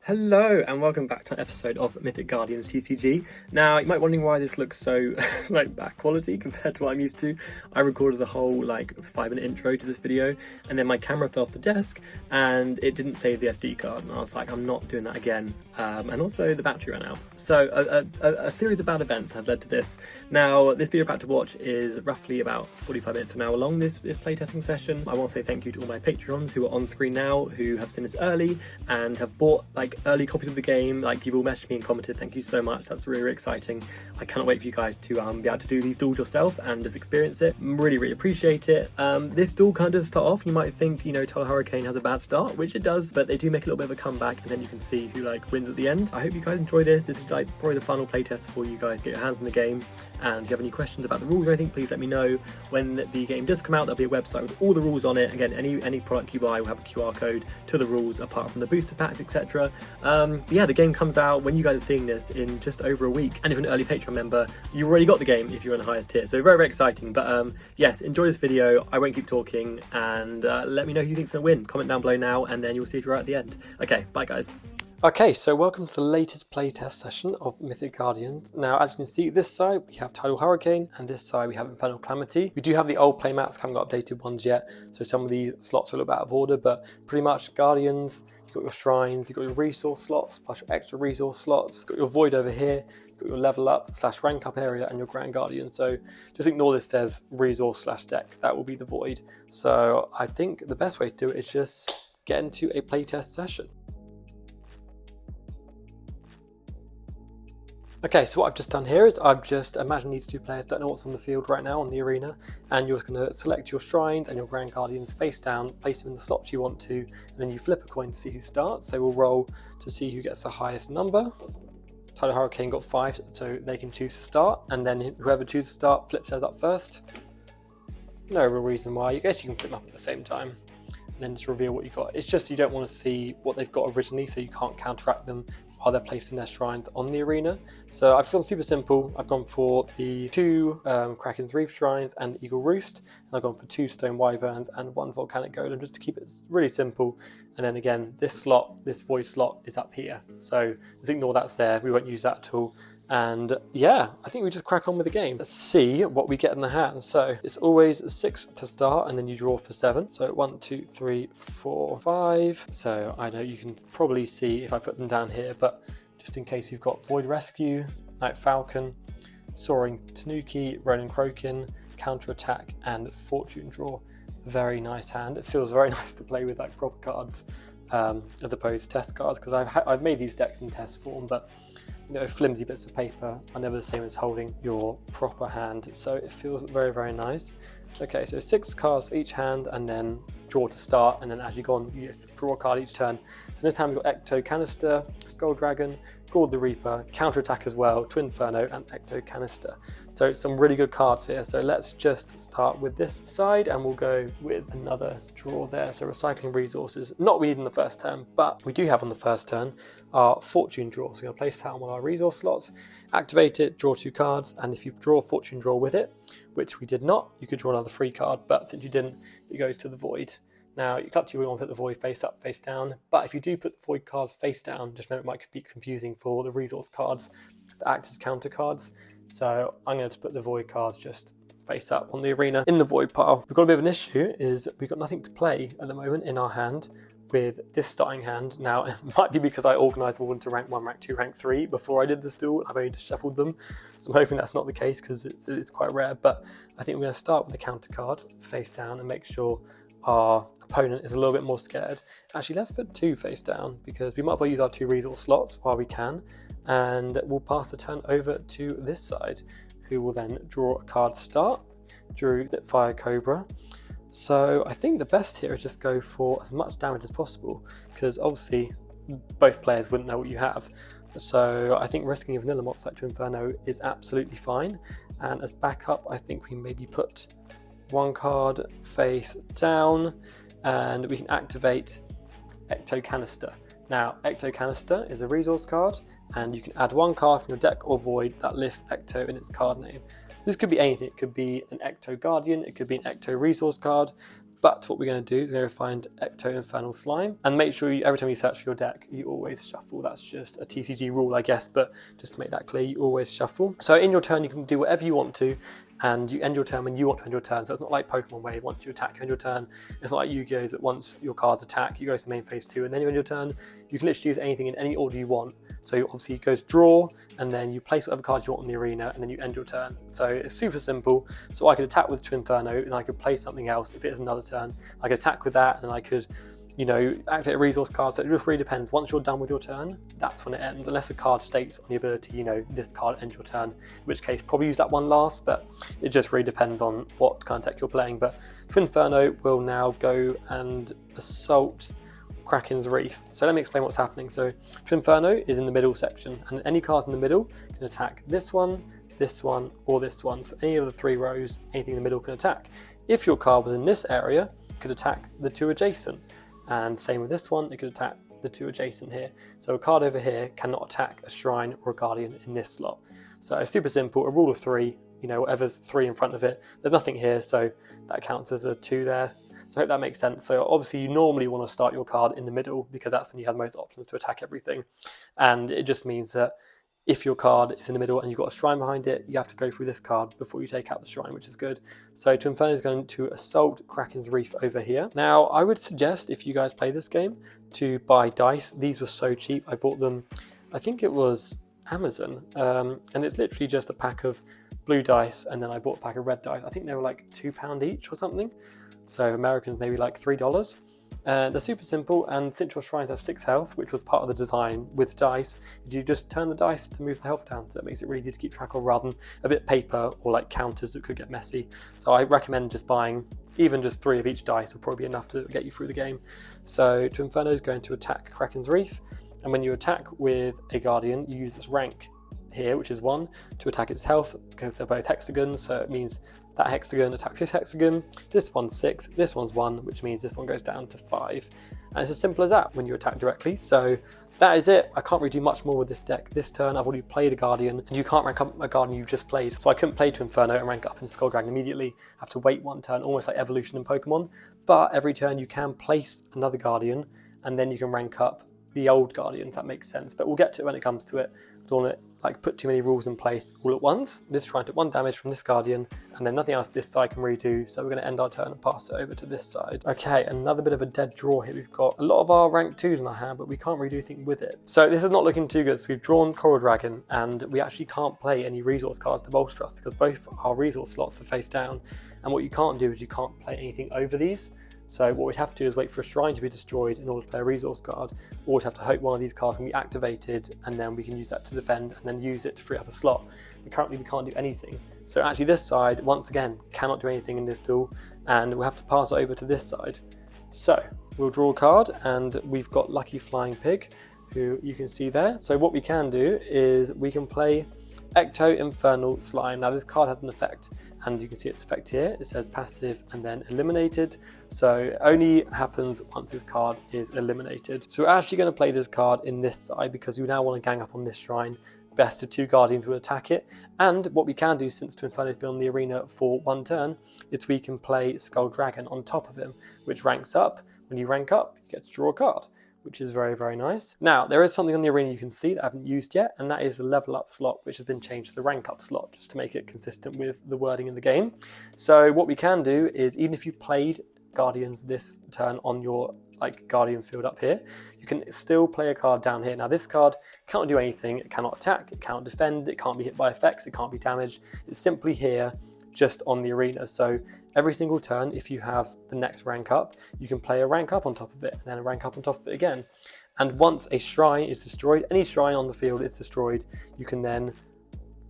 Hello and welcome back to an episode of Mythic Guardians TCG. Now you might be wondering why this looks so like bad quality compared to what I'm used to. I recorded the whole 5-minute intro to this video and then my camera fell off the desk and it didn't save the SD card, and I was like, I'm not doing that again. And also the battery ran out. So a series of bad events has led to this. Now this video you're about to watch is roughly about 45 minutes from now along this playtesting session. I want to say thank you to all my Patreons who are on screen now, who have seen this early and have bought early copies of the game. You've all messaged me and commented, thank you so much, that's really, really exciting. I cannot wait for you guys to be able to do these duels yourself and just experience it. Really, really appreciate it. This duel kind of does start off, you might think, Tidal Hurricane has a bad start, which it does, but they do make a little bit of a comeback and then you can see who wins at the end. I hope you guys enjoy this. This is probably the final playtest before you guys get your hands on the game, and if you have any questions about the rules or anything, please let me know. When the game does come out, there'll be a website with all the rules on it. Again, any product you buy will have a QR code to the rules apart from the booster packs, etc. Yeah, the game comes out when you guys are seeing this in just over a week, and if you're an early Patreon member, you've already got the game if you're in the highest tier, so very, very exciting. But yes, enjoy this video. I won't keep talking, and let me know who you think's gonna win. Comment down below now and then you'll see if you're right at the end. Okay, bye guys. Okay, so welcome to the latest playtest session of Mythic Guardians. Now, as you can see, this side we have Tidal Hurricane, and this side we have Infernal Calamity. We do have the old playmats, haven't got updated ones yet, so some of these slots are a little bit out of order, but pretty much Guardians, you've got your shrines, you've got your resource slots, plus your extra resource slots, you've got your void over here, you've got your level up / rank up area, and your Grand Guardian. So just ignore this says resource / deck, that will be the void. So I think the best way to do it is just get into a playtest session. Okay, so what I've just done here is I've just imagined these two players don't know what's on the field right now on the arena, and you're just going to select your shrines and your Grand Guardians face down, place them in the slots you want to, and then you flip a coin to see who starts. So we'll roll to see who gets the highest number. Tidal Hurricane got 5, so they can choose to start, and then whoever chooses to start flips theirs up first. No real reason why. I guess you can flip them up at the same time and then just reveal what you got. It's just you don't want to see what they've got originally, so you can't counteract them while they're placing their shrines on the arena. So I've gone super simple. I've gone for the 2 Kraken's Reef shrines and Eagle Roost, and I've gone for 2 Stone Wyverns and 1 Volcanic Golem, just to keep it really simple. And then again, this void slot is up here, so just ignore that's there. We won't use that at all. And yeah, I think we just crack on with the game. Let's see what we get in the hand. So it's always 6 to start, and then you draw for 7. So 1, 2, 3, 4, 5. So I know you can probably see if I put them down here, but just in case you've got Void Rescue, Night Falcon, Soaring Tanuki, Ronin Croakin, Counter Attack, and Fortune Draw. Very nice hand. It feels very nice to play with proper cards as opposed to test cards, because I've made these decks in test form, but flimsy bits of paper are never the same as holding your proper hand, so it feels very, very nice. Okay, so 6 cards for each hand, and then draw to start, and then as you go on, you draw a card each turn. So this time we've got Ecto Canister, Skull Dragon, Gord the Reaper, Counter Attack as well, Twin Inferno, and Ecto Canister. So some really good cards here. So let's just start with this side, and we'll go with another draw there. So recycling resources, not what we need in the first turn, but we do have on the first turn our Fortune Draw. So we're going to place that on one of our resource slots, activate it, draw 2 cards, and if you draw Fortune Draw with it, which we did not, you could draw another free card, but since you didn't, it goes to the void. Now, it's up to you whether you want to put the void face up, face down, but if you do put the void cards face down, just remember it might be confusing for the resource cards that act as counter cards. So I'm going to put the void cards just face up on the arena in the void pile. We've got a bit of an issue, is we've got nothing to play at the moment in our hand with this starting hand. Now, it might be because I organised all into rank 1, rank 2, rank 3 before I did this duel. I've only just shuffled them, so I'm hoping that's not the case because it's quite rare, but I think we're going to start with the counter card face down and make sure our opponent is a little bit more scared. Actually, let's put 2 face down because we might as well use our 2 resource slots while we can, and we'll pass the turn over to this side, who will then draw a card to start. Drew Fire Cobra. So I think the best here is just go for as much damage as possible, because obviously both players wouldn't know what you have. So I think risking a vanilla mox like to Inferno is absolutely fine, and as backup I think we maybe put 1 card face down, and we can activate Ecto Canister. Now, Ecto Canister is a resource card, and you can add 1 card from your deck or void that lists Ecto in its card name. So this could be anything. It could be an Ecto Guardian, it could be an Ecto resource card. But what we're going to do is we're going to find Infernal Slime, and make sure every time you search for your deck, you always shuffle. That's just a TCG rule, I guess, but just to make that clear, you always shuffle. So in your turn, you can do whatever you want to, and you end your turn when you want to end your turn. So it's not like Pokemon where once you attack, you end your turn. It's not like Yu-Gi-Oh! That once your cards attack, you go to the main phase 2, and then you end your turn. You can literally use anything in any order you want. So obviously you go to draw, and then you place whatever cards you want in the arena, and then you end your turn. So it's super simple. So I could attack with Infernal, and I could play something else if it is another turn. I could attack with that, and I could, you know, activate a resource card. So it just really depends. Once you're done with your turn, that's when it ends. Unless the card states on the ability, you know, this card ends your turn, in which case probably use that one last, but it just really depends on what kind of deck you're playing. But Inferno will now go and assault Kraken's Reef. So let me explain what's happening. So Inferno is in the middle section, and any cards in the middle can attack this one, or this one. So any of the 3 rows, anything in the middle can attack. If your card was in this area, it could attack the 2 adjacent. And same with this one, it could attack the 2 adjacent here. So a card over here cannot attack a shrine or a guardian in this slot. So it's super simple, a rule of 3, you know, whatever's 3 in front of it. There's nothing here, so that counts as a 2 there. So I hope that makes sense. So obviously you normally want to start your card in the middle because that's when you have the most options to attack everything. And it just means that if your card is in the middle and you've got a shrine behind it, you have to go through this card before you take out the shrine, which is good. So Inferno is going to assault Kraken's Reef over here. Now, I would suggest if you guys play this game to buy dice. These were so cheap. I bought them, I think it was Amazon, and it's literally just a pack of blue dice, and then I bought a pack of red dice. I think they were like £2 each or something. So Americans maybe like $3. They're super simple, and since your shrines have 6 health, which was part of the design with dice, you just turn the dice to move the health down, so it makes it really easy to keep track of rather than a bit paper or like counters that could get messy. So I recommend just buying even just 3 of each dice would probably be enough to get you through the game. So Inferno is going to attack Kraken's Reef, and when you attack with a guardian, you use this rank here, which is 1, to attack its health because they're both hexagons, so it means that hexagon attacks this hexagon, this one's 6, this one's 1, which means this one goes down to 5. And it's as simple as that when you attack directly. So that is it. I can't really do much more with this deck. This turn I've already played a Guardian, and you can't rank up a Guardian you just played. So I couldn't play to Inferno and rank up in Skull Dragon immediately. I have to wait one turn, almost like evolution in Pokemon. But every turn you can place another Guardian, and then you can rank up the old Guardian, if that makes sense. But we'll get to it when it comes to it. Don't want to like put too many rules in place all at once. This shrine took 1 damage from this Guardian, and then nothing else this side can really do, so we're going to end our turn and pass it over to this side. Okay, another bit of a dead draw here. We've got a lot of our rank 2s in our hand, but we can't really do anything with it. So this is not looking too good. So we've drawn Coral Dragon, and we actually can't play any resource cards to bolster us because both our resource slots are face down, and what you can't do is you can't play anything over these. So what we'd have to do is wait for a shrine to be destroyed in order to play a resource card, or we'd have to hope one of these cards can be activated, and then we can use that to defend and then use it to free up a slot. And currently we can't do anything. So actually this side, once again, cannot do anything in this duel, and we'll have to pass it over to this side. So we'll draw a card, and we've got Lucky Flying Pig, who you can see there. So what we can do is we can play Infernal Slime. Now this card has an effect, and you can see its effect here. It says passive and then eliminated, so it only happens once this card is eliminated. So we're actually going to play this card in this side because we now want to gang up on this shrine. Best of 2 Guardians will attack it, and what we can do, since Inferno's been on the arena for 1 turn, is we can play Skull Dragon on top of him, which ranks up. When you rank up, you get to draw a card, which is very, very nice. Now, there is something on the arena you can see that I haven't used yet, and that is the level up slot, which has been changed to the rank up slot, just to make it consistent with the wording in the game. So what we can do is, even if you played Guardians this turn on your Guardian field up here, you can still play a card down here. Now this card cannot do anything, it cannot attack, it cannot defend, it can't be hit by effects, it can't be damaged. It's simply here, just on the arena. So every single turn, if you have the next rank up, you can play a rank up on top of it, and then a rank up on top of it again. And once a shrine is destroyed, any shrine on the field is destroyed, you can then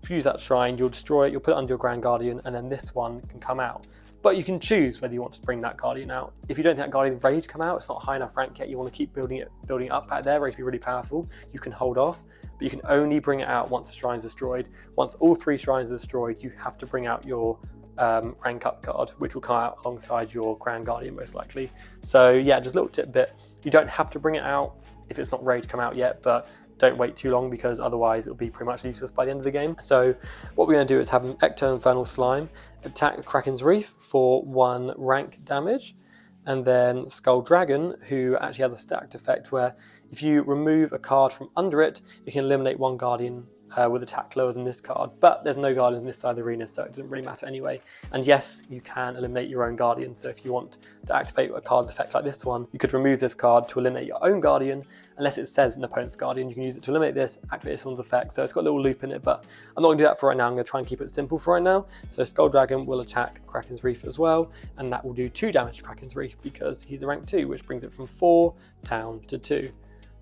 fuse that shrine, you'll destroy it, you'll put it under your Grand Guardian, and then this one can come out. But you can choose whether you want to bring that Guardian out. If you don't think that Guardian is ready to come out, it's not high enough rank yet, you want to keep building it up back there, ready to be really powerful, you can hold off. But you can only bring it out once the shrine is destroyed. Once all 3 shrines are destroyed, you have to bring out your rank up card, which will come out alongside your Grand Guardian most likely. So yeah, just a little tidbit. You don't have to bring it out if it's not ready to come out yet, but don't wait too long because otherwise it'll be pretty much useless by the end of the game. So what we're going to do is have an Infernal Slime attack Kraken's Reef for 1 rank damage, And then Skull Dragon, who actually has a stacked effect where if you remove a card from under it, you can eliminate one Guardian with attack lower than this card. But there's no Guardians on this side of the arena, so it doesn't really matter anyway. And yes, you can eliminate your own Guardian. So if you want to activate a card's effect like this one, you could remove this card to eliminate your own Guardian. Unless it says an opponent's Guardian, you can use it to eliminate this, activate this one's effect. So it's got a little loop in it, but I'm not going to do that for right now. I'm going to try and keep it simple for right now. So Skull Dragon will attack Kraken's Reef as well, and that will do 2 damage to Kraken's Reef because he's a rank 2, which brings it from 4 down to 2.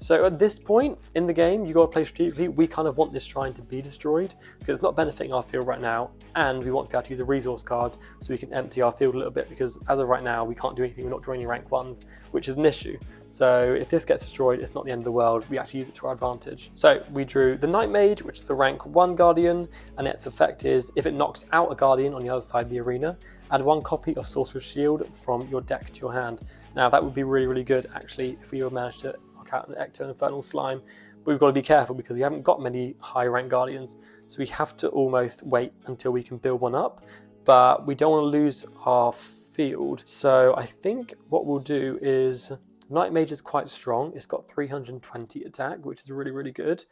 So at this point in the game, you got to play strategically. We kind of want this shrine to be destroyed because it's not benefiting our field right now, and we want to be able to use a resource card so we can empty our field a little bit, because as of right now, we can't do anything. We're not drawing any rank 1s, which is an issue. So if this gets destroyed, it's not the end of the world. We actually use it to our advantage. So we drew the Night Mage, which is the rank 1 Guardian, and its effect is if it knocks out a Guardian on the other side of the arena, add 1 copy of Sorcerer's Shield from your deck to your hand. Now that would be really, really good actually if we were managed to out an Infernal Slime, but we've got to be careful because we haven't got many high rank Guardians, so we have to almost wait until we can build one up, but we don't want to lose our field. So I think what we'll do is, Night Mage is quite strong. It's got 320 attack, which is really, really good,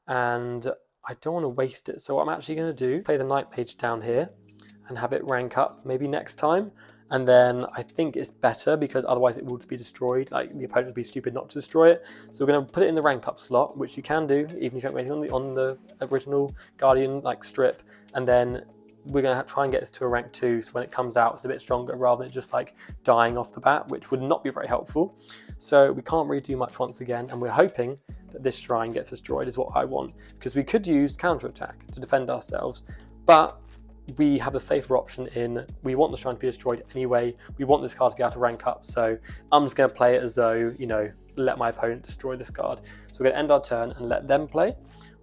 and I don't want to waste it. So what I'm actually going to do, play the Night Mage down here and have it rank up maybe next time. And then I think it's better because otherwise it will just be destroyed. Like the opponent would be stupid not to destroy it. So we're going to put it in the rank up slot, which you can do even if you don't do anything on the original Guardian like strip. And then we're going to try and get this to a rank 2, so when it comes out it's a bit stronger rather than just like dying off the bat, which would not be very helpful. So we can't really do much once again, and we're hoping that this shrine gets destroyed is what I want, because we could use counterattack to defend ourselves, but we have the safer option in we want the shrine to be destroyed anyway. We want this card to be able to rank up, so I'm just going to play it as though, you know, let my opponent destroy this card. So we're going to end our turn and let them play.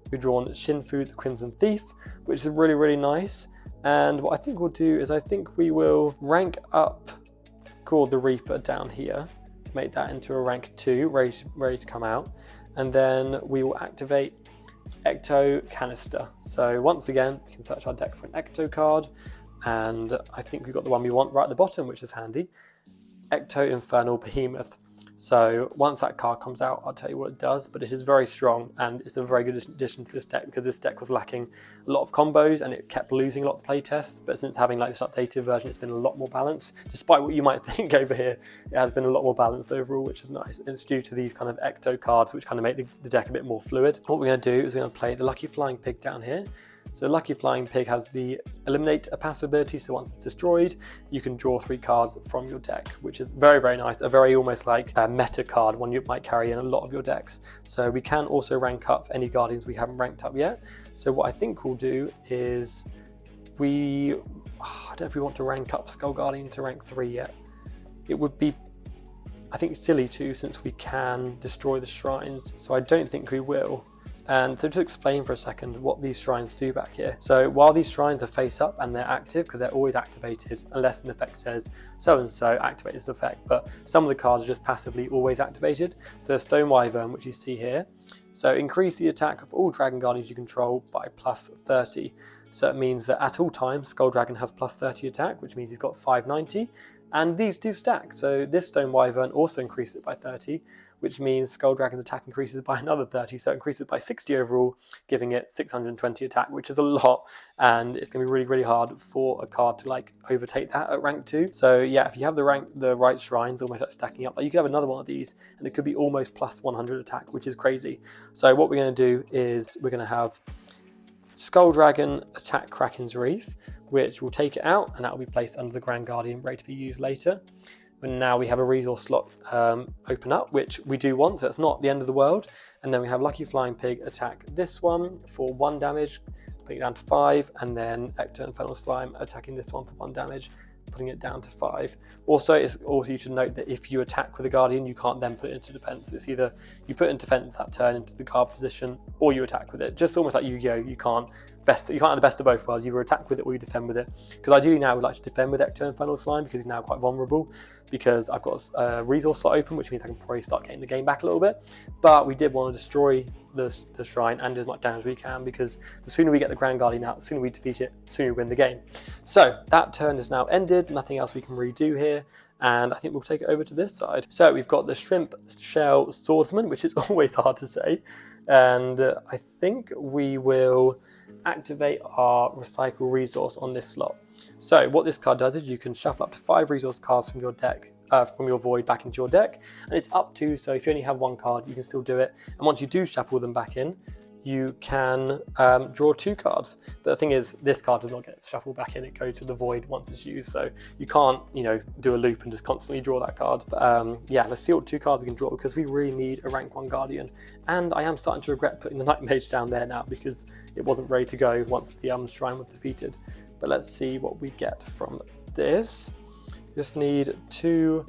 We've drawn Shinfu the Crimson Thief, which is really, really nice. And what I think we'll do is I think we will rank up Call the Reaper down here to make that into a rank 2, ready to come out. And then we will activate Ecto Canister. So once again, we can search our deck for an Ecto card, and I think we've got the one we want right at the bottom, which is handy. Ecto Infernal Behemoth. So once that card comes out, I'll tell you what it does, but it is very strong and it's a very good addition to this deck because this deck was lacking a lot of combos and it kept losing a lot of playtests, but since having like this updated version, it's been a lot more balanced. Despite what you might think over here, it has been a lot more balanced overall, which is nice. And it's due to these kind of Ecto cards, which kind of make the deck a bit more fluid. What we're going to do is we're going to play the Lucky Flying Pig down here. So Lucky Flying Pig has the eliminate a passive ability, so once it's destroyed, you can draw 3 cards from your deck, which is very, very nice. A very almost like a meta card, one you might carry in a lot of your decks. So we can also rank up any Guardians we haven't ranked up yet. So what I think we'll do is I don't know if we want to rank up Skull Guardian to rank 3 yet. It would be, I think, silly to, since we can destroy the shrines, so I don't think we will. And so just explain for a second what these shrines do back here. So while these shrines are face up and they're active, because they're always activated unless an effect says so-and-so activate this effect, but some of the cards are just passively always activated. So Stone Wyvern, which you see here, so increase the attack of all Dragon Guardians you control by plus 30. So it means that at all times, Skull Dragon has plus 30 attack, which means he's got 590, and these do stack. So this Stone Wyvern also increases it by 30, which means Skull Dragon's attack increases by another 30, so it increases by 60 overall, giving it 620 attack, which is a lot, and it's going to be really, really hard for a card to like overtake that at rank 2. So yeah, if you have the right shrines, almost like stacking up, like you could have another one of these, and it could be almost plus 100 attack, which is crazy. So what we're going to do is we're going to have Skull Dragon attack Kraken's Reef, which will take it out, and that will be placed under the Grand Guardian, ready to be used later. And now we have a resource slot open up, which we do want, so it's not the end of the world. And then we have Lucky Flying Pig attack this one for 1 damage, putting it down to 5, and then Ecto Infernal Slime attacking this one for 1 damage, putting it down to 5. Also, you should note that if you attack with a Guardian, you can't then put it into defense. It's either you put it in defense that turn into the guard position, or you attack with it. Just almost like Yu-Gi-Oh! You can't have the best of both worlds. You either attack with it or you defend with it. Because ideally now we'd like to defend with Ecto Infernal Slime because he's now quite vulnerable. Because I've got a resource slot open, which means I can probably start getting the game back a little bit. But we did want to destroy the shrine and do as much damage as we can, because the sooner we get the Grand Guardian out, the sooner we defeat it, the sooner we win the game. So that turn is now ended. Nothing else we can really do here. And I think we'll take it over to this side. So we've got the Shrimp Shell Swordsman, which is always hard to say. And I think we will activate our recycle resource on this slot. So what this card does is you can shuffle up to 5 resource cards from your deck, from your void back into your deck. And it's up to, so if you only have 1 card, you can still do it. And once you do shuffle them back in, you can draw 2 cards. But the thing is, this card does not get shuffled back in, it goes to the void once it's used. So you can't, do a loop and just constantly draw that card. But yeah, let's see what 2 cards we can draw, because we really need a rank 1 Guardian. And I am starting to regret putting the Night Mage down there now, because it wasn't ready to go once the Shrine was defeated. But let's see what we get from this. Just need 2,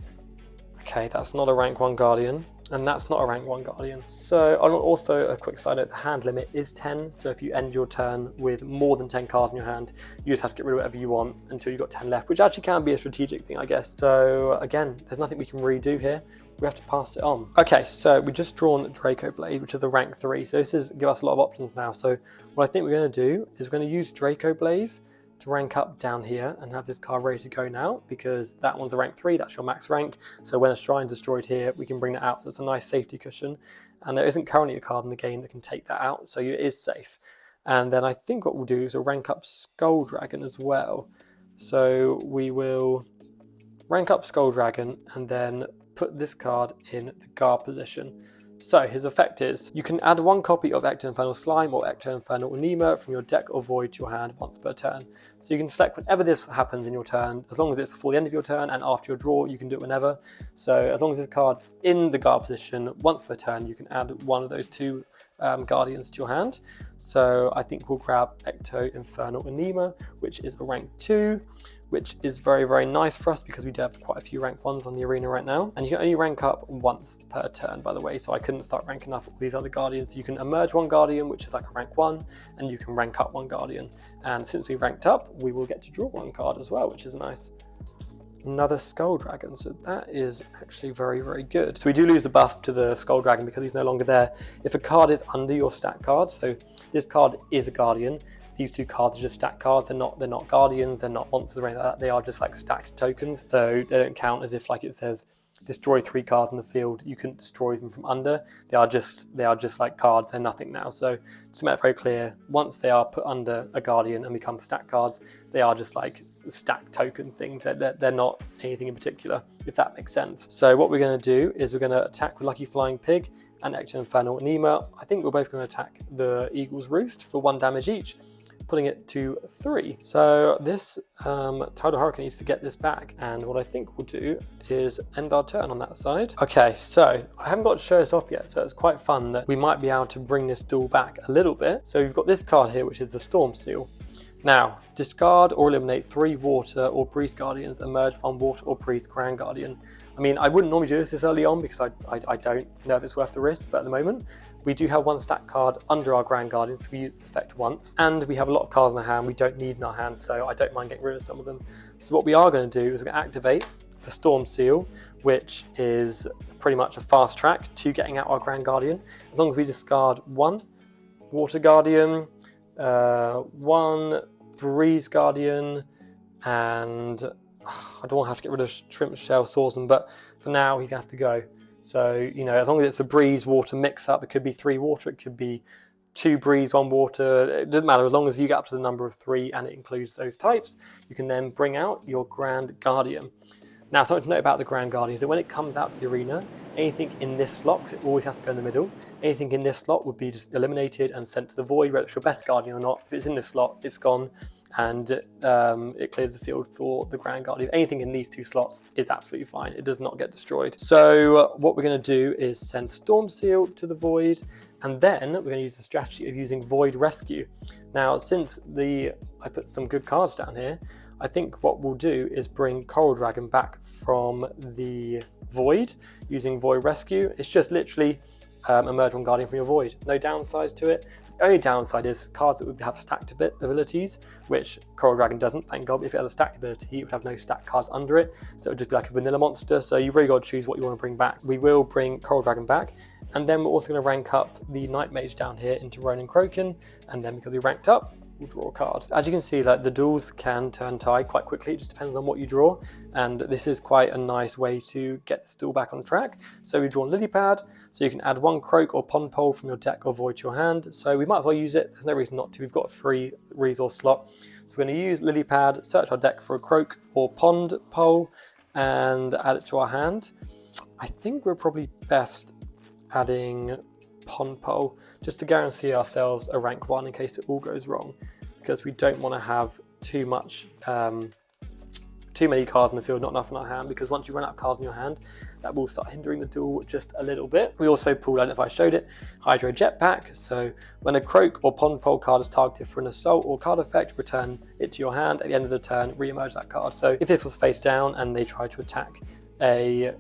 okay, that's not a rank 1 Guardian. And that's not a rank 1 Guardian. So also a quick side note, the hand limit is 10. So if you end your turn with more than 10 cards in your hand, you just have to get rid of whatever you want until you've got 10 left, which actually can be a strategic thing, I guess. So again, there's nothing we can really do here. We have to pass it on. Okay, so we just drawn Draco Blade, which is a rank 3. So this is give us a lot of options now. So what I think we're going to do is we're going to use Draco Blades to rank up down here and have this card ready to go now, because that one's a rank 3, that's your max rank. So when a shrine's destroyed here, we can bring that out. So it's a nice safety cushion. And there isn't currently a card in the game that can take that out, so it is safe. And then I think what we'll do is we'll rank up Skull Dragon as well. So we will rank up Skull Dragon and then put this card in the guard position. So his effect is, you can add 1 copy of Ecto-Infernal Slime or Ecto-Infernal Anema from your deck or void to your hand once per turn. So you can select whenever this happens in your turn, as long as it's before the end of your turn and after your draw, you can do it whenever. So as long as this card's in the guard position once per turn, you can add 1 of those 2 Guardians to your hand. So I think we'll grab Ecto-Infernal Anema, which is a rank 2, which is very, very nice for us because we do have quite a few rank 1s on the arena right now. And you can only rank up once per turn, by the way, so I couldn't start ranking up all these other Guardians. You can emerge 1 Guardian, which is like a rank 1, and you can rank up 1 Guardian. And since we've ranked up, we will get to draw 1 card as well, which is nice. Another Skull Dragon, so that is actually very, very good. So we do lose the buff to the Skull Dragon because he's no longer there. If a card is under your stat cards, so this card is a Guardian, these 2 cards are just stat cards. They're not Guardians, they're not monsters or anything like that. They are just like stacked tokens, so they don't count as if, like it says, destroy 3 cards in the field. You couldn't destroy them from under. They are just like cards. They're nothing now. So to make it very clear, once they are put under a Guardian and become stack cards, they are just like stack token things. They're not anything in particular, if that makes sense. So what we're going to do is we're going to attack with Lucky Flying Pig and Ecto-Infernal Anema. I think we're both going to attack the Eagle's Roost for 1 damage each, putting it to 3. So this Tidal Hurricane needs to get this back, and what I think we'll do is end our turn on that side. Okay, so I haven't got to show this off yet, so it's quite fun that we might be able to bring this duel back a little bit. So we've got this card here, which is the Storm Seal. Now, discard or eliminate 3 Water or Breeze Guardians, emerge 1 Water or Breeze Grand Guardian. I mean, I wouldn't normally do this early on because I don't know if it's worth the risk, but at the moment, we do have 1 stack card under our Grand Guardian, so we use this effect once. And we have a lot of cards in our hand we don't need in our hand, so I don't mind getting rid of some of them. So what we are going to do is we're going to activate the Storm Seal, which is pretty much a fast track to getting out our Grand Guardian. As long as we discard 1 Water Guardian, 1 Breeze Guardian, and I don't want to have to get rid of Shrimp Shell Swordsman, but for now he's going to have to go. So, as long as it's a Breeze Water mix up, it could be 3 Water, it could be 2 Breeze, 1 Water, it doesn't matter. As long as you get up to the number of 3 and it includes those types, you can then bring out your Grand Guardian. Now, something to note about the Grand Guardian is that when it comes out to the arena, anything in this slot, because it always has to go in the middle, anything in this slot would be just eliminated and sent to the void, whether it's your best Guardian or not. If it's in this slot, it's gone, and it clears the field for the Grand Guardian. Anything in these 2 slots is absolutely fine. It does not get destroyed. So what we're going to do is send Storm Seal to the void, and then we're going to use the strategy of using Void Rescue. Now, since I put some good cards down here, I think what we'll do is bring Coral Dragon back from the void using Void Rescue. It's just literally emerge 1 Guardian from your void. No downsides to it. The only downside is cards that would have stacked abilities, which Coral Dragon doesn't, thank God. If it had a stacked ability, it would have no stacked cards under it, so it would just be like a vanilla monster. So you've really got to choose what you want to bring back. We will bring Coral Dragon back, and then we're also going to rank up the Night Mage down here into Ronin Crokin, and then because we ranked up, we'll draw a card. As you can see, like the duels can turn tide quite quickly. It just depends on what you draw, and this is quite a nice way to get this duel back on track. So we've drawn Lily Pad, so you can add 1 Croak or Pond Pole from your deck or void to your hand. So we might as well use it. There's no reason not to. We've got a free resource slot. So we're going to use Lily Pad, search our deck for a Croak or Pond Pole, and add it to our hand. I think we're probably best adding Pond Pole just to guarantee ourselves a rank 1 in case it all goes wrong, because we don't want to have too many cards in the field, not enough in our hand, because once you run out of cards in your hand, that will start hindering the duel just a little bit. We also pulled, I don't know if I showed it, Hydro Jetpack. So when a Croak or Pond Pole card is targeted for an assault or card effect, return it to your hand. At the end of the turn, re-emerge that card. So if this was face down and they try to attack a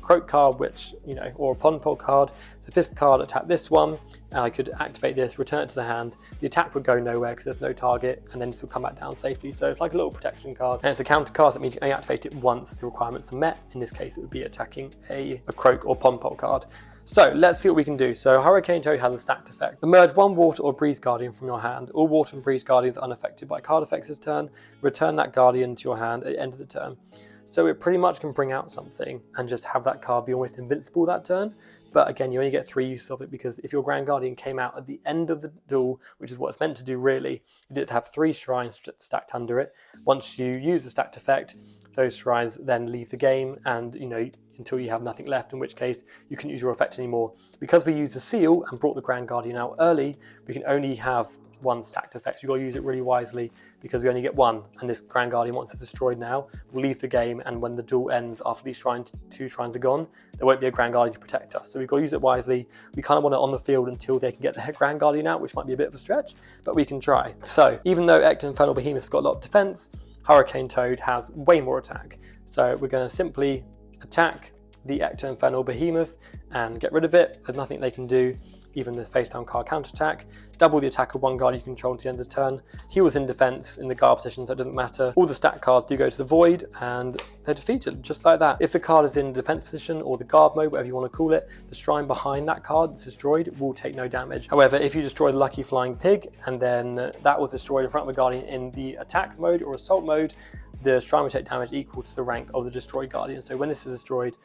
Croak card, which, you know, or a Pond Pole card, if this card attacked this one, and I could activate this, return it to the hand, the attack would go nowhere because there's no target, and then this will come back down safely. So it's like a little protection card, and it's a counter card, so that means you only activate it once the requirements are met. In this case, it would be attacking a Croak or Pond Pole card. So let's see what we can do. So Hurricane Toad has a stacked effect. Emerge 1 Water or Breeze Guardian from your hand. All Water and Breeze Guardians are unaffected by card effects this turn. Return that Guardian to your hand at the end of the turn. So it pretty much can bring out something and just have that card be almost invincible that turn. But again, you only get 3 uses of it, because if your Grand Guardian came out at the end of the duel, which is what it's meant to do really, you did have 3 shrines stacked under it. Once you use the stacked effect, those shrines then leave the game, and you know, until you have nothing left, in which case you couldn't use your effect anymore. Because we used the seal and brought the Grand Guardian out early, we can only have 1 stacked effect. So you've got to use it really wisely, because we only get 1, and this Grand Guardian, once it's destroyed now, will leave the game, and when the duel ends after these 2 shrines are gone, there won't be a Grand Guardian to protect us. So we've got to use it wisely. We kind of want it on the field until they can get their Grand Guardian out, which might be a bit of a stretch, but we can try. So even though Infernal Behemoth's got a lot of defense, Hurricane Toad has way more attack. So we're going to simply attack the Infernal Behemoth and get rid of it. There's nothing they can do. Even this face down card counterattack. Double the attack of 1 guard you control to the end of the turn. He was in defense in the guard position, so it doesn't matter. All the stat cards do go to the void, and they're defeated, just like that. If the card is in defense position or the guard mode, whatever you want to call it, the shrine behind that card that's destroyed will take no damage. However, if you destroy the Lucky Flying Pig, and then that was destroyed in front of a Guardian in the attack mode or assault mode, the shrine will take damage equal to the rank of the destroyed Guardian. So when this is destroyed,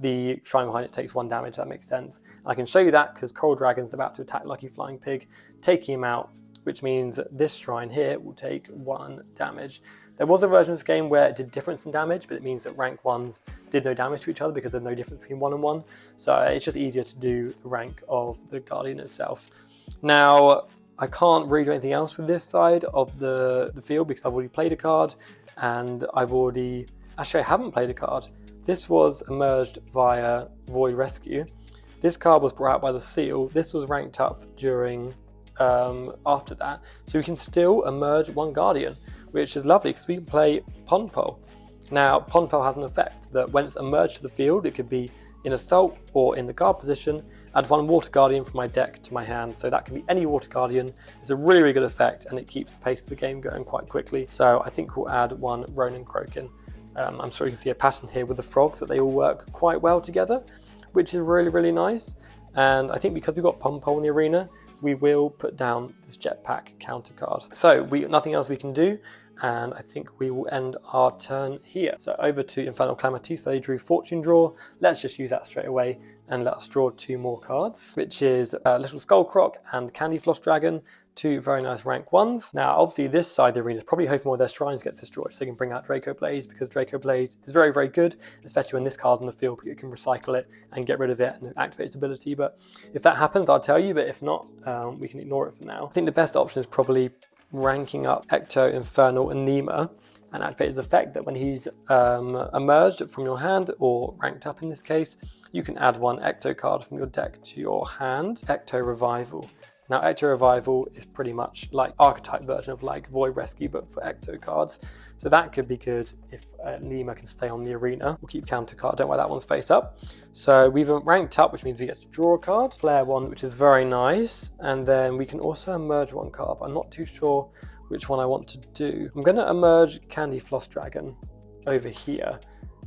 the shrine behind it takes 1 damage, if that makes sense. I can show you that because Coral Dragon's about to attack Lucky Flying Pig, taking him out, which means this shrine here will take 1 damage. There was a version of this game where it did difference in damage, but it means that rank 1s did no damage to each other because there's no difference between 1 and 1. So it's just easier to do the rank of the Guardian itself. Now, I can't really do anything else with this side of the field because I've already played a card, and actually I haven't played a card. This was emerged via Void Rescue. This card was brought out by the seal. This was ranked up during after that. So we can still emerge 1 Guardian, which is lovely because we can play Pond Pole. Now, Pond Pole has an effect that when it's emerged to the field, it could be in assault or in the guard position, add 1 Water Guardian from my deck to my hand. So that can be any Water Guardian. It's a really, really good effect, and it keeps the pace of the game going quite quickly. So I think we'll add 1 Ronin Croakin. I'm sure you can see a pattern here with the frogs, that they all work quite well together, which is really, really nice. And I think because we've got Pond Pole in the arena, we will put down this jetpack counter card. So nothing else we can do, and I think we will end our turn here. So over to Infernal Calamity. So they drew Fortune Draw. Let's just use that straight away and let us draw 2 more cards, which is Little Skullcroc and Candy Floss Dragon. 2 very nice rank 1s. Now, obviously, this side of the arena is probably hoping more of their shrines gets destroyed, so they can bring out Draco Blaze, because Draco Blaze is very, very good, especially when this card's on the field, because you can recycle it and get rid of it and activate its ability. But if that happens, I'll tell you, but if not, we can ignore it for now. I think the best option is probably ranking up Ecto, Infernal, and Nema, and activate his effect that when he's emerged from your hand, or ranked up in this case, you can add 1 Ecto card from your deck to your hand. Ecto Revival. Now, Ecto Revival is pretty much like archetype version of like Void Rescue, but for Ecto cards. So that could be good if Nema can stay on the arena. We'll keep counter card, don't worry, that one's face up. So we've ranked up, which means we get to draw a card. Flare 1, which is very nice. And then we can also emerge 1 card. I'm not too sure which one I want to do. I'm gonna emerge Candy Floss Dragon over here.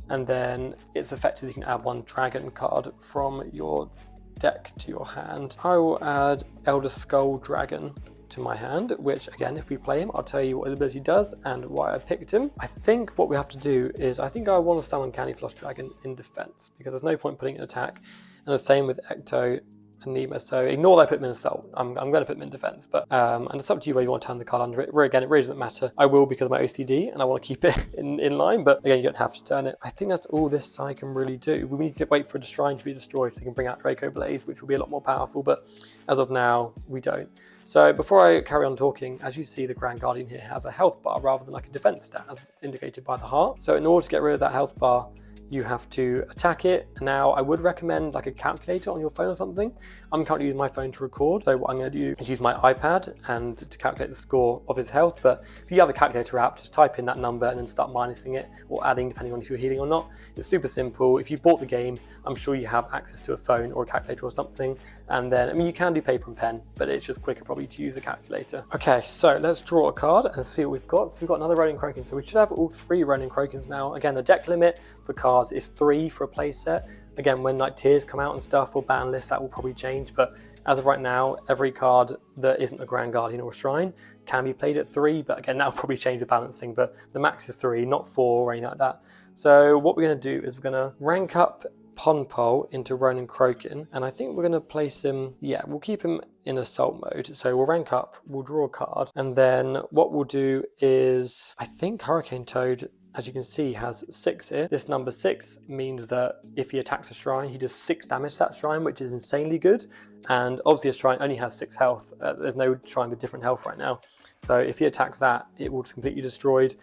And then its effect is you can add 1 dragon card from your deck to your hand. I will add Elder Skull Dragon to my hand, which again, if we play him, I'll tell you what his ability does and why I picked him. I think what we have to do is, I think I want to summon Candy Floss Dragon in defense, because there's no point putting it in attack. And the same with Ecto and Nemo, so ignore that I put them in assault. I'm going to put them in defense, but and it's up to you where you want to turn the card under it. Again, it really doesn't matter. I will because of my OCD and I want to keep it in line, but again, you don't have to turn it. I think that's all this side can really do. We need to wait for the shrine to be destroyed so they can bring out Draco Blaze, which will be a lot more powerful, but as of now, we don't. So before I carry on talking, as you see, the Grand Guardian here has a health bar rather than like a defense stat, as indicated by the heart. So in order to get rid of that health bar, you have to attack it. Now, I would recommend like a calculator on your phone or something. I'm currently using my phone to record, so what I'm going to do is use my iPad and to calculate the score of his health. But if you have a calculator app, just type in that number and then start minusing it or adding, depending on if you're healing or not. It's super simple. If you bought the game, I'm sure you have access to a phone or a calculator or something. And then, I mean, you can do paper and pen, but it's just quicker probably to use a calculator. Okay, so let's draw a card and see what we've got. So we've got another Ronin Crokin. So we should have all 3 Ronin Crokins now. Again, the deck limit for cards is 3 for a play set. Again, when like tiers come out and stuff or ban lists, that will probably change. But as of right now, every card that isn't a Grand Guardian or a Shrine can be played at 3. But again, that'll probably change the balancing. But the max is 3, not 4 or anything like that. So what we're going to do is we're going to rank up Ponpole into Ronin Crokin, and I think we're going to place him, we'll keep him in assault mode. So we'll rank up, we'll draw a card, and then what we'll do is, I think Hurricane Toad, as you can see, has 6 here. This number 6 means that if he attacks a shrine, he does 6 damage to that shrine, which is insanely good. And obviously a shrine only has 6 health. There's no shrine with different health right now. So if he attacks that, it will just completely destroyed,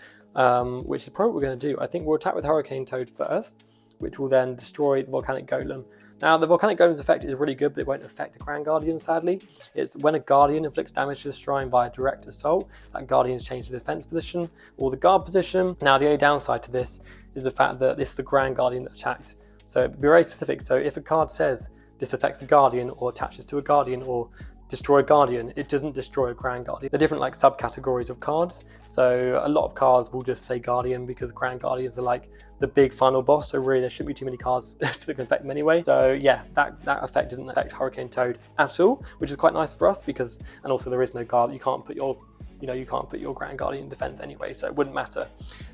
which is probably what we're going to do. I think we'll attack with Hurricane Toad first, which will then destroy the Volcanic Golem. Now, the Volcanic Golem's effect is really good, but it won't affect the Grand Guardian, sadly. It's when a Guardian inflicts damage to the shrine via direct assault, that Guardian is changed to the defense position or the guard position. Now, the only downside to this is the fact that this is the Grand Guardian that attacked. So be very specific. So if a card says this affects a Guardian or attaches to a Guardian or destroy a Guardian, it doesn't destroy a Grand Guardian. They're different like subcategories of cards. So a lot of cards will just say Guardian because Grand Guardians are like the big final boss. So really there shouldn't be too many cards that can affect them anyway. So yeah, that effect doesn't affect Hurricane Toad at all, which is quite nice for us because, and also there is no guard. You can't put your, you can't put your Grand Guardian in defense anyway, so it wouldn't matter.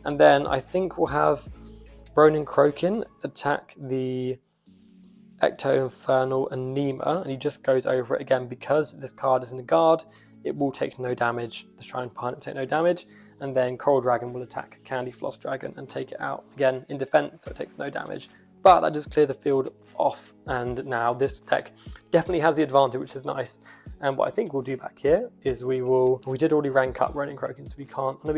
And then I think we'll have Ronin Crokin attack the Ecto, Infernal and Nima, and he just goes over it again because this card is in the guard. It will take no damage. The Shrine behind it will take no damage, and then Coral Dragon will attack Candy Floss Dragon and take it out again in defense, so it takes no damage. But that does clear the field off, and now this deck definitely has the advantage, which is nice. And what I think we'll do back here is we did already rank up Ronin Crokin, so we can't. No,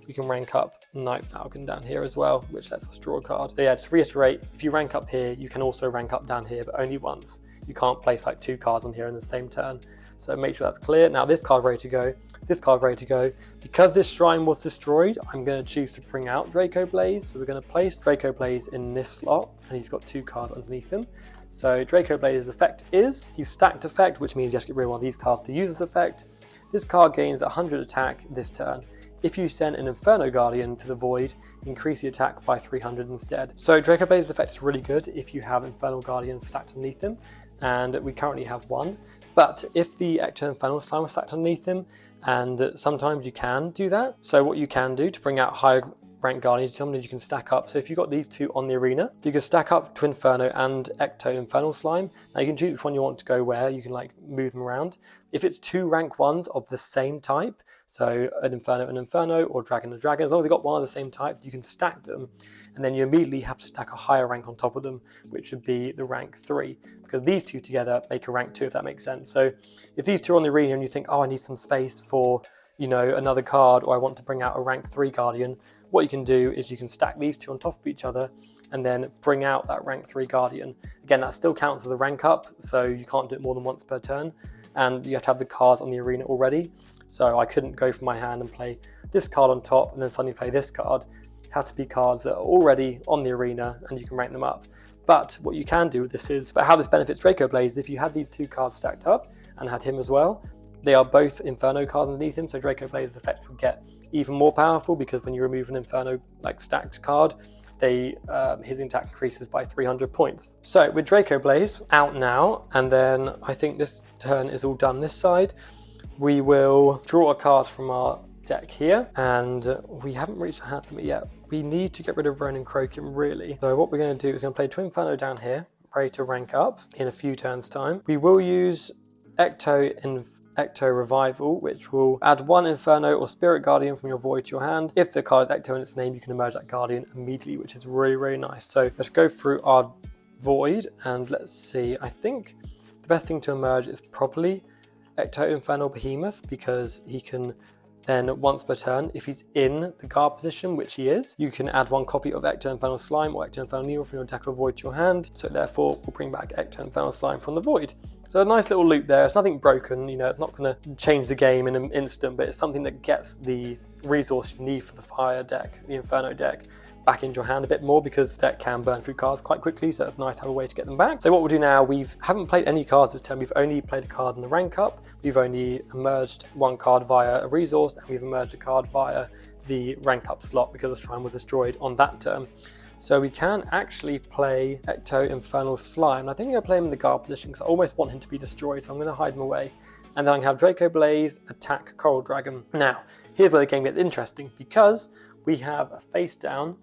we can rank up Night Falcon down here as well, which lets us draw a card. So yeah, just reiterate, if you rank up here, you can also rank up down here, but only once. You can't place like 2 cards on here in the same turn. So make sure that's clear. Now this card's ready to go, this card's ready to go. Because this shrine was destroyed, I'm going to choose to bring out Draco Blaze. So we're going to place Draco Blaze in this slot, and he's got 2 cards underneath him. So Draco Blaze's effect is, he's stacked effect, which means you have to get rid of one of these cards to use this effect. This card gains 100 attack this turn. If you send an Inferno Guardian to the Void, increase the attack by 300 instead. So Draco Blaze's effect is really good if you have Infernal Guardians stacked underneath him, and we currently have 1. But if the Ecto Infernal Slime was stacked underneath him, and sometimes you can do that. So what you can do to bring out higher rank Guardians, sometimes you can stack up. So if you've got these 2 on the arena, you can stack up to Inferno and Ecto Infernal Slime. Now you can choose which one you want to go where, you can like move them around. If it's 2 rank 1s of the same type, so an Inferno, or Dragon, as long as they've got one of the same type, you can stack them, and then you immediately have to stack a higher rank on top of them, which would be the rank 3, because these 2 together make a rank 2, if that makes sense. So if these 2 are on the arena and you think, oh, I need some space for, another card, or I want to bring out a rank 3 Guardian, what you can do is you can stack these 2 on top of each other and then bring out that rank 3 Guardian. Again, that still counts as a rank up, so you can't do it more than once per turn, and you have to have the cards on the arena already. So I couldn't go from my hand and play this card on top and then suddenly play this card. It had to be cards that are already on the arena and you can rank them up. But what you can do with this is, but how this benefits Draco Blaze, if you had these 2 cards stacked up and had him as well, they are both Inferno cards underneath him, so Draco Blaze's effect would get even more powerful, because when you remove an Inferno stacked card, his attack increases by 300 points. So with Draco Blaze out now, and then I think this turn is all done this side, we will draw a card from our deck here, and we haven't reached a hand limit yet. We need to get rid of Ronin Croakum, really. So what we're going to do is going to play Twin Inferno down here, ready to rank up in a few turns' time. We will use Ecto Revival, which will add 1 Inferno or Spirit Guardian from your void to your hand. If the card is Ecto in its name, you can emerge that Guardian immediately, which is really, really nice. So let's go through our void and let's see. I think the best thing to emerge is probably Ecto Infernal Behemoth, because he can then once per turn, if he's in the guard position, which he is, you can add 1 copy of Ecto Infernal Slime or Ecto Infernal Needle from your deck or void to your hand. So therefore, we'll bring back Ecto Infernal Slime from the void. So a nice little loop there. It's nothing broken, you know, it's not going to change the game in an instant, but it's something that gets the resource you need for the fire deck, the Inferno deck, back into your hand a bit more, because the deck can burn through cards quite quickly, so it's nice to have a way to get them back. So what we'll do now, we haven't played any cards this turn. We've only played a card in the rank up. We've only emerged 1 card via a resource, and we've emerged a card via the rank up slot because the shrine was destroyed on that turn. So we can actually play Ecto Infernal Slime. I think I'm going to play him in the guard position because I almost want him to be destroyed, so I'm going to hide him away. And then I can have Draco Blaze attack Coral Dragon. Now, here's where the game gets interesting, because we have a face down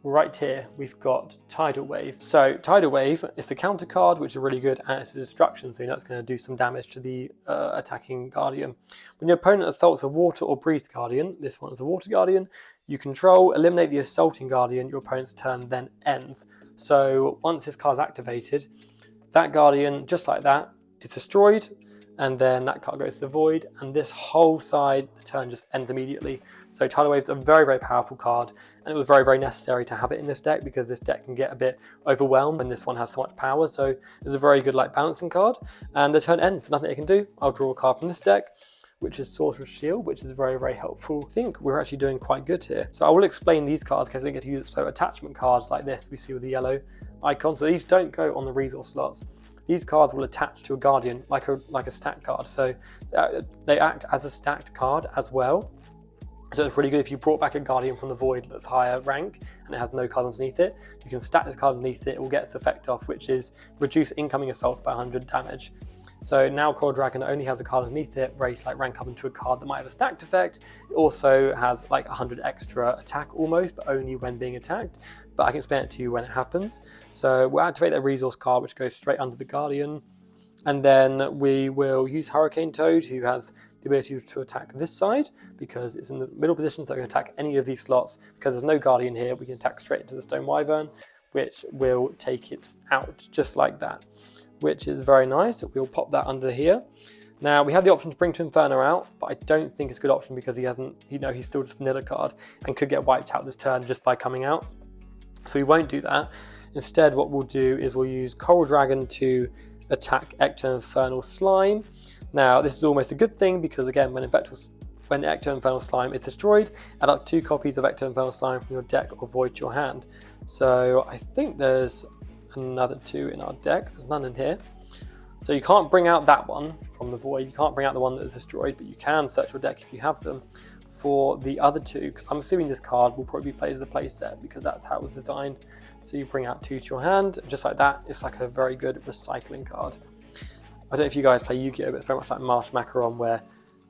right here. We've got Tidal Wave. So Tidal Wave is the counter card, which is really good, and it's a destruction, so you know it's going to do some damage to the attacking Guardian. When your opponent assaults a Water or Breeze Guardian, this one is a Water Guardian, you control, eliminate the assaulting Guardian, your opponent's turn then ends. So once this card is activated, that Guardian, just like that, is destroyed, and then that card goes to the void, and this whole side, the turn just ends immediately. So Tidal Wave is a very, very powerful card, and it was very, very necessary to have it in this deck, because this deck can get a bit overwhelmed when this one has so much power. So it's a very good like balancing card, and the turn ends, so nothing it can do. I'll draw a card from this deck, which is Sorcerer's Shield, which is very, very helpful. I think we're actually doing quite good here. So I will explain these cards in case we get to use. So attachment cards like this, we see with the yellow icon. So these don't go on the resource slots. These cards will attach to a Guardian like a stack card. So they act as a stacked card as well. So it's really good if you brought back a Guardian from the void that's higher rank and it has no cards underneath it. You can stack this card underneath it, it will get its effect off, which is reduce incoming assaults by 100 damage. So now Coral Dragon only has a card underneath it, ready to like rank up into a card that might have a stacked effect. It also has like 100 extra attack almost, but only when being attacked. But I can explain it to you when it happens. So we'll activate that resource card, which goes straight under the Guardian. And then we will use Hurricane Toad, who has the ability to attack this side because it's in the middle position, so it can attack any of these slots. Because there's no Guardian here, we can attack straight into the Stone Wyvern, which will take it out just like that, which is very nice. We'll pop that under here. Now we have the option to bring to Inferno out, but I don't think it's a good option because he hasn't, you know, he's still just vanilla card and could get wiped out this turn just by coming out. So we won't do that. Instead, what we'll do is we'll use Coral Dragon to attack Ecto Infernal Slime. Now this is almost a good thing because again, when Ecto Infernal Slime is destroyed, add up 2 copies of Ecto Infernal Slime from your deck or void to your hand. So I think there's another 2 in our deck. There's none in here. So you can't bring out that one from the void. You can't bring out the one that is destroyed, but you can search your deck if you have them for the other 2, because I'm assuming this card will probably be played as a play set because that's how it was designed. So you bring out 2 to your hand, and just like that, it's like a very good recycling card. I don't know if you guys play Yu-Gi-Oh, but it's very much like Marsh Macaron, where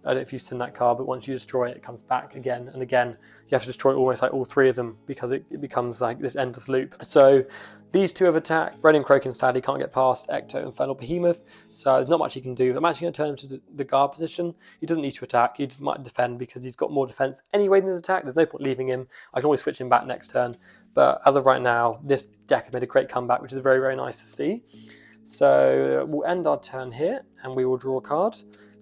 I don't know if you've seen that card, but once you destroy it, it comes back again and again. You have to destroy almost like all 3 of them because it becomes like this endless loop. So these 2 have attacked. Ronin Croakum sadly can't get past Ecto Infernal Behemoth, so there's not much he can do. I'm actually going to turn him to the guard position. He doesn't need to attack, he just might defend because he's got more defense anyway than his attack. There's no point leaving him. I can always switch him back next turn. But as of right now, this deck has made a great comeback, which is very, very nice to see. So we'll end our turn here and we will draw a card.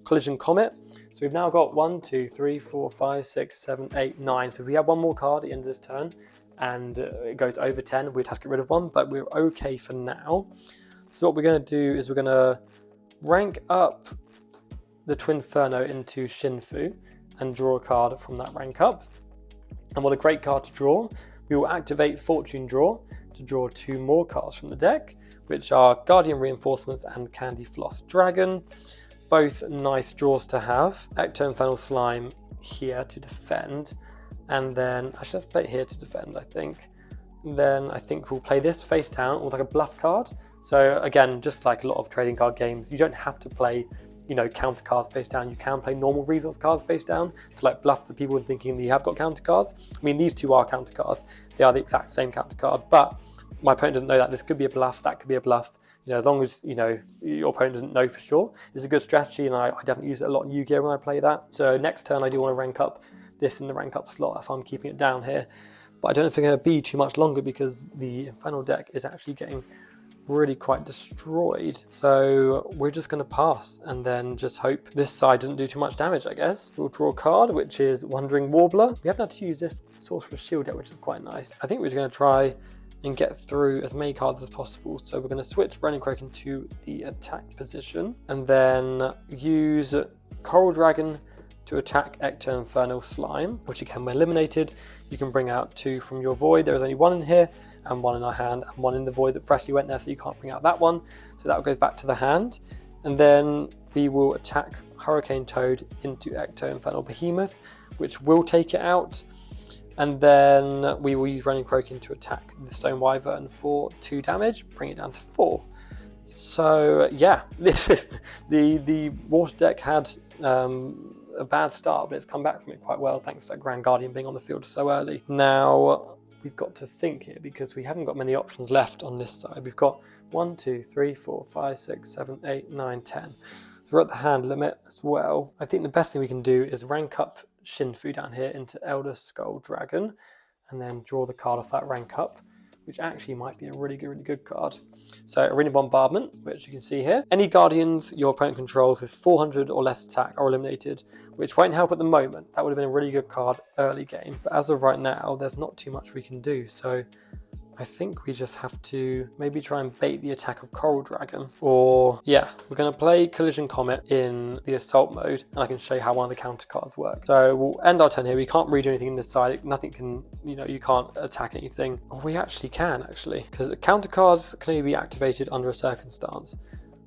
Collision Comet. So we've now got 1, 2, 3, 4, 5, 6, 7, 8, 9. So if we have 1 more card at the end of this turn and it goes over 10, we'd have to get rid of 1, but we're okay for now. So what we're going to do is we're going to rank up the Twin Inferno into Shinfu and draw a card from that rank up. And what a great card to draw. We will activate Fortune Draw to draw 2 more cards from the deck, which are Guardian Reinforcements and Candy Floss Dragon. Both nice draws to have. Ecto Infernal Slime here to defend, and then I should have to play it here to defend, I think. Then I think we'll play this face down, almost like a bluff card. So again, just like a lot of trading card games, you don't have to play you know, counter cards face down, you can play normal resource cards face down to like bluff the people into thinking that you have got counter cards. I mean, these two are counter cards. They are the exact same counter card, but my opponent doesn't know that. This could be a bluff, that could be a bluff. You know, as long as, you know, your opponent doesn't know for sure, it's a good strategy, and I definitely use it a lot in Yu-Gi-Oh when I play that. So next turn I do want to rank up this in the rank up slot, that's why I'm keeping it down here. But I don't know if it's going to be too much longer because the Infernal deck is actually getting really quite destroyed. So we're just going to pass and then just hope this side doesn't do too much damage, I guess. We'll draw a card, which is Wandering Warbler. We haven't had to use this Sorcerer's Shield yet, which is quite nice. I think we're going to try and get through as many cards as possible. So we're going to switch Running Kraken to the attack position and then use Coral Dragon to attack Ecto Infernal Slime, which again, when eliminated, you can bring out 2 from your void. There is only 1 in here and 1 in our hand and 1 in the void that freshly went there, so you can't bring out that one. So that goes back to the hand. And then we will attack Hurricane Toad into Ecto Infernal Behemoth, which will take it out. And then we will use Running Kraken to attack the Stone Wyvern for 2 damage, bring it down to 4. So yeah, this is the water deck had a bad start, but it's come back from it quite well thanks to that Grand Guardian being on the field so early. Now we've got to think here because we haven't got many options left on this side. We've got 1, 2, 3, 4, 5, 6, 7, 8, 9, 10. So we're at the hand limit as well. I think the best thing we can do is rank up Shinfu down here into Elder Skull Dragon and then draw the card off that rank up, which actually might be a really good card. So Arena Bombardment, which you can see here. Any Guardians your opponent controls with 400 or less attack are eliminated, which won't help at the moment. That would have been a really good card early game. But as of right now, there's not too much we can do. So I think we just have to maybe try and bait the attack of Coral Dragon. Or yeah, we're going to play Collision Comet in the assault mode, and I can show you how one of the counter cards work. So we'll end our turn here. We can't really do anything in this side. Nothing can, you know, you can't attack anything. Or we actually can, because the counter cards can only be activated under a circumstance.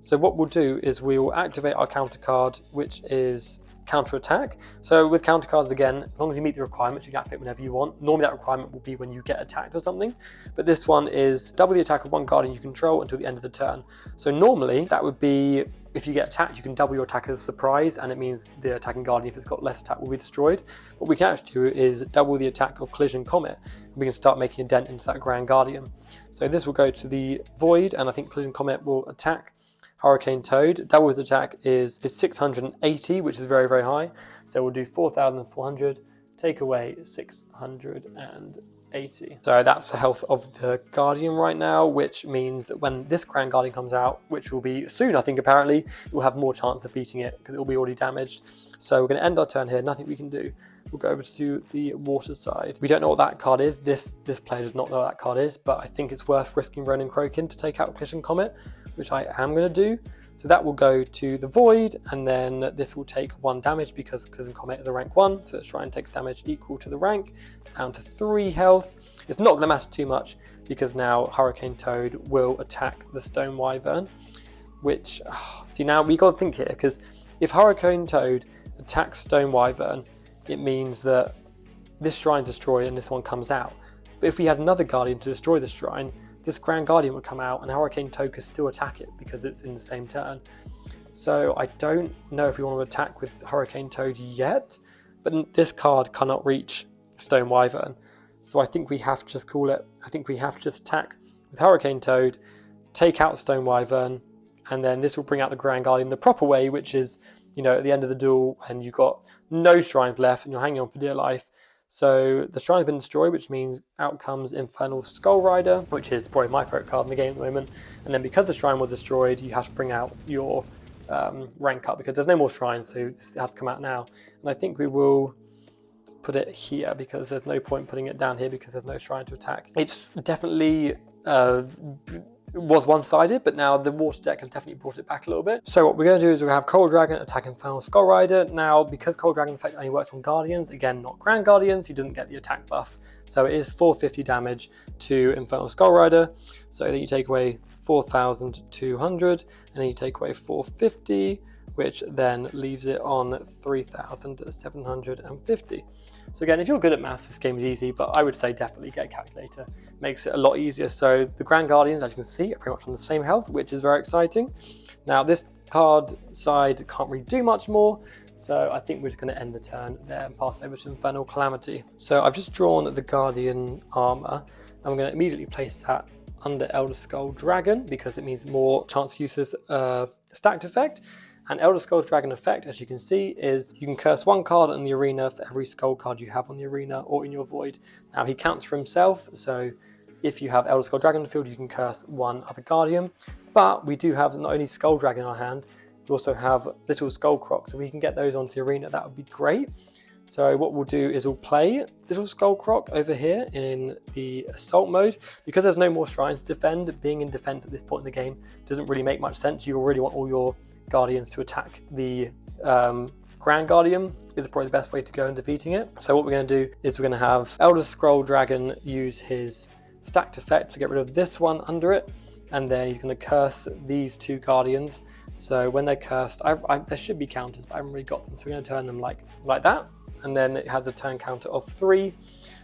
So what we'll do is we will activate our counter card, which is counter attack. So with counter cards, again, as long as you meet the requirements, you can activate whenever you want. Normally that requirement will be when you get attacked or something, but this one is double the attack of one Guardian you control until the end of the turn. So normally that would be if you get attacked, you can double your attack as a surprise, and it means the attacking Guardian, if it's got less attack, will be destroyed. What we can actually do is double the attack of Collision Comet, and we can start making a dent into that Grand Guardian. So this will go to the void, and I think Collision Comet will attack Hurricane Toad. Double his attack is 680, which is very high. So we'll do 4,400, take away 680. So that's the health of the Guardian right now, which means that when this Grand Guardian comes out, which will be soon, I think, apparently, we'll have more chance of beating it because it will be already damaged. So we're going to end our turn here, nothing we can do. We'll go over to the water side. We don't know what that card is. This player does not know what that card is, but I think it's worth risking Ronin Crokin to take out Collision Comet, which I am going to do. So that will go to the void, and then this will take 1 damage because Collision Comet is a rank 1, so the shrine takes damage equal to the rank, down to 3 health. It's not going to matter too much because now Hurricane Toad will attack the Stone Wyvern, which, see, now we got to think here, because if Hurricane Toad attacks Stone Wyvern, it means that this shrine's destroyed and this one comes out. But if we had another Guardian to destroy the shrine, this Grand Guardian would come out and Hurricane Toad could still attack it because it's in the same turn. So I don't know if we want to attack with Hurricane Toad yet, but this card cannot reach Stone Wyvern. So I think we have to just call it. I think we have to just attack with Hurricane Toad, take out Stone Wyvern, and then this will bring out the Grand Guardian the proper way, which is, you know, at the end of the duel and you've got no shrines left and you're hanging on for dear life. So the shrine's been destroyed, which means out comes Infernal Skull Rider, which is probably my favourite card in the game at the moment. And then because the shrine was destroyed, you have to bring out your rank up because there's no more shrines, so this has to come out now. And I think we will put it here because there's no point putting it down here because there's no shrine to attack. It's definitely was one-sided, but now the water deck has definitely brought it back a little bit. So what we're going to do is we have Coral Dragon attack Infernal Skull Rider. Now, because Coral Dragon effect only works on Guardians, again, not Grand Guardians, he doesn't get the attack buff. So it is 450 to Infernal Skull Rider. So then you take away 4,200, and then you take away 450, which then leaves it on 3,750. So again, if you're good at maths, this game is easy, but I would say definitely get a calculator. Makes it a lot easier. So the Grand Guardians, as you can see, are pretty much on the same health, which is very exciting. Now this card side can't really do much more. So I think we're just going to end the turn there and pass over to Infernal Calamity. So I've just drawn the Guardian armor. I'm going to immediately place that under Elder Skull Dragon because it means more chance to use this stacked effect. And Elder Skull Dragon effect, as you can see, is you can curse one card in the arena for every skull card you have on the arena or in your void. Now he counts for himself, so if you have Elder Skull Dragon in the field, you can curse one other Guardian. But we do have not only Skull Dragon in our hand, we also have Little Skull Croc, so we can get those onto the arena. That would be great. So what we'll do is we'll play Little Skull Croc over here in the assault mode. Because there's no more shrines to defend, being in defense at this point in the game doesn't really make much sense. You really want all your Guardians to attack the Grand Guardian is probably the best way to go in defeating it. So what we're going to do is we're going to have Elder Scroll Dragon use his stacked effect to get rid of this one under it, and then he's going to curse these two Guardians. So when they're cursed, there should be counters, but I haven't really got them, so we're going to turn them like that, and then it has a turn counter of 3.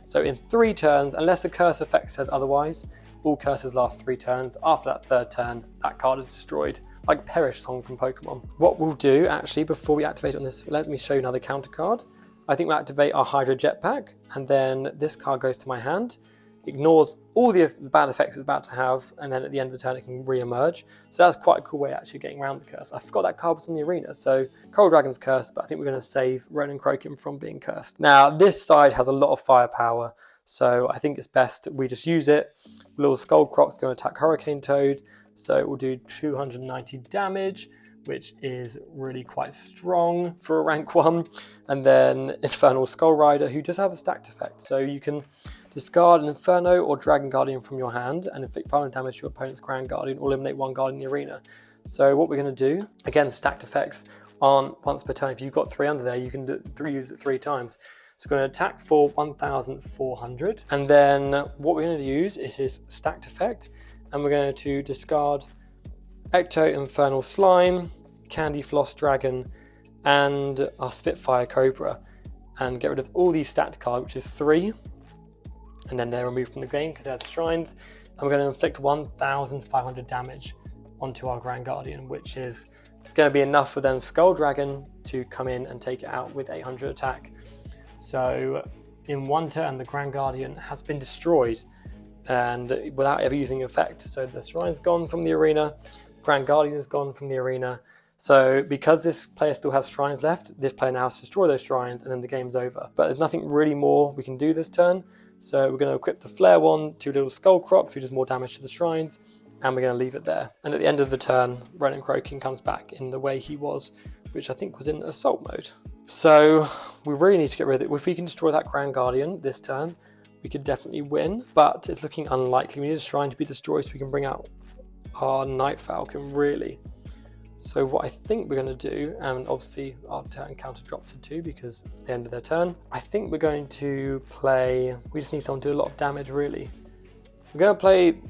So in 3 turns, unless the curse effect says otherwise, all curses last 3 turns. After that 3rd turn, that card is destroyed, like Perish Song from Pokemon. What we'll do, actually, before we activate on this, let me show you another counter card. I think we'll activate our Hydro Jetpack, and then this card goes to my hand, ignores all the bad effects it's about to have, and then at the end of the turn it can re-emerge. So that's quite a cool way actually getting around the curse. I forgot that card was in the arena, so Coral Dragon's cursed, but I think we're going to save Ronan Croakum from being cursed. Now this side has a lot of firepower, so I think it's best we just use it. Little Skull Croc's going to attack Hurricane Toad, so it will do 290 damage, which is really quite strong for a rank 1. And then Infernal Skull Rider, who does have a stacked effect, so you can discard an Inferno or Dragon Guardian from your hand and inflict 500 damage to your opponent's Grand Guardian or eliminate one Guardian in the arena. So what we're going to do, again, stacked effects aren't once per turn. If you've got 3 under there, you can use it 3 times. So we're going to attack for 1,400. And then what we're going to use is his stacked effect. And we're going to discard Ecto Infernal Slime, Candy Floss Dragon, and our Spitfire Cobra. And get rid of all these stacked cards, which is 3. And then they're removed from the game because they're the shrines. And we're going to inflict 1,500 damage onto our Grand Guardian, which is going to be enough for then Skull Dragon to come in and take it out with 800 attack. So in 1 turn, the Grand Guardian has been destroyed and without ever using effect. So the shrine's gone from the arena, Grand Guardian is gone from the arena. So because this player still has shrines left, this player now has to destroy those shrines and then the game's over. But there's nothing really more we can do this turn. So we're going to equip the Flare Wand to Little Skull Crocs, who does more damage to the shrines, and we're going to leave it there. And at the end of the turn, Ronan Croakum comes back in the way he was, which I think was in Assault mode. So we really need to get rid of it. If we can destroy that Grand Guardian this turn, we could definitely win, but it's looking unlikely. We need a shrine to be destroyed so we can bring out our Night Falcon, really. So what I think we're going to do, and obviously our turn counter drops to 2 because at the end of their turn, I think we're going to play, we just need someone to do a lot of damage, really. We're going to play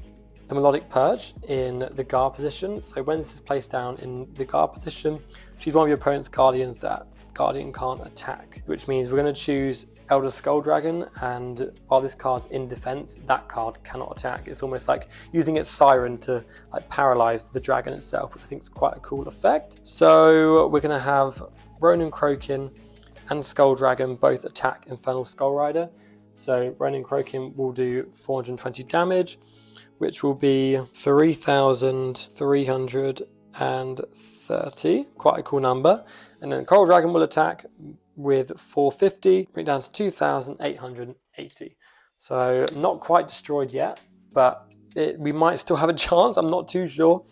the Melodic Purge in the guard position. So when this is placed down in the guard position, choose one of your opponent's Guardians that Guardian can't attack, which means we're going to choose Elder Skull Dragon, and while this card's in defense, that card cannot attack. It's almost like using its Siren to like paralyze the dragon itself, which I think is quite a cool effect. So we're going to have Ronan Croakum and Skull Dragon both attack Infernal Skull Rider. So Ronan Croakum will do 420 damage, which will be 3,330, quite a cool number. And then Coral Dragon will attack with 450, bring it down to 2,880. So not quite destroyed yet, but we might still have a chance, I'm not too sure.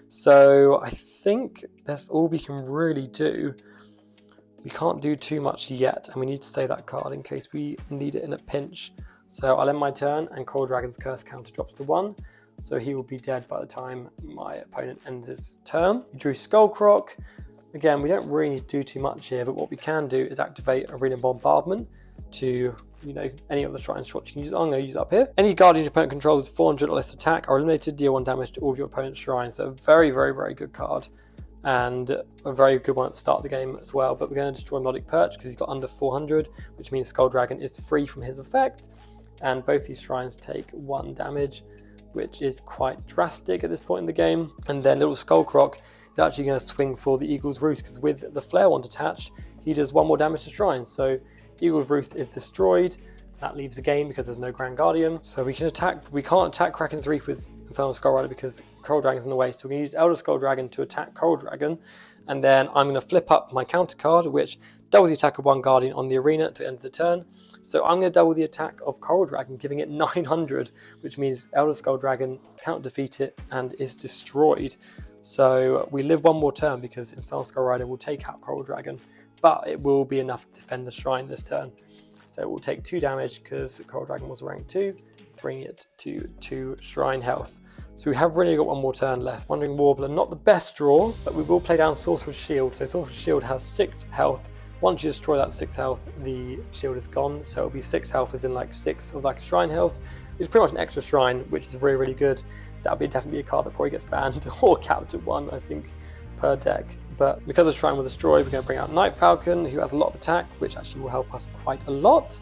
So I think that's all we can really do. We can't do too much yet, and we need to save that card in case we need it in a pinch. So I'll end my turn, and Coral Dragon's curse counter drops to 1. So he will be dead by the time my opponent ends his turn. He drew Skull Croc. Again, we don't really need to do too much here, but what we can do is activate Arena Bombardment to, any of the shrine shots you can use. I'm going to use it up here. Any Guardian your opponent controls with 400 or less attack are eliminated, deal 1 damage to all of your opponent's shrines. So a very, very, very good card, and a very good one at the start of the game as well. But we're going to destroy Melodic Perch because he's got under 400, which means Skull Dragon is free from his effect, and both these shrines take 1 damage, which is quite drastic at this point in the game. And then Little Skull Croc is actually going to swing for the Eagle's Roost, because with the Flare Wand attached, he does 1 more damage to shrines. So Eagle's Roost is destroyed. That leaves the game because there's no Grand Guardian. So we can't attack Kraken's Reef with Infernal Skull Rider because Coral Dragon's in the way. So we're going to use Elder Skull Dragon to attack Coral Dragon. And then I'm going to flip up my counter card, which doubles the attack of 1 Guardian on the arena to end the turn. So I'm going to double the attack of Coral Dragon, giving it 900, which means Elder Skull Dragon can't defeat it and is destroyed. So we live 1 more turn because Infernal Skull Rider will take out Coral Dragon, but it will be enough to defend the shrine this turn. So it will take 2 damage because Coral Dragon was rank 2, bringing it to 2 shrine health. So we have really got 1 more turn left. Wandering Warbler, not the best draw, but we will play down Sorcerer's Shield. So Sorcerer's Shield has 6 health. Once you destroy that 6 health, the shield is gone. So it'll be 6 health as in like 6 of like a shrine health. It's pretty much an extra shrine, which is really, really good. That'll be definitely a card that probably gets banned or capped at 1, I think, per deck. But because the shrine was destroyed, we're going to bring out Night Falcon, who has a lot of attack, which actually will help us quite a lot.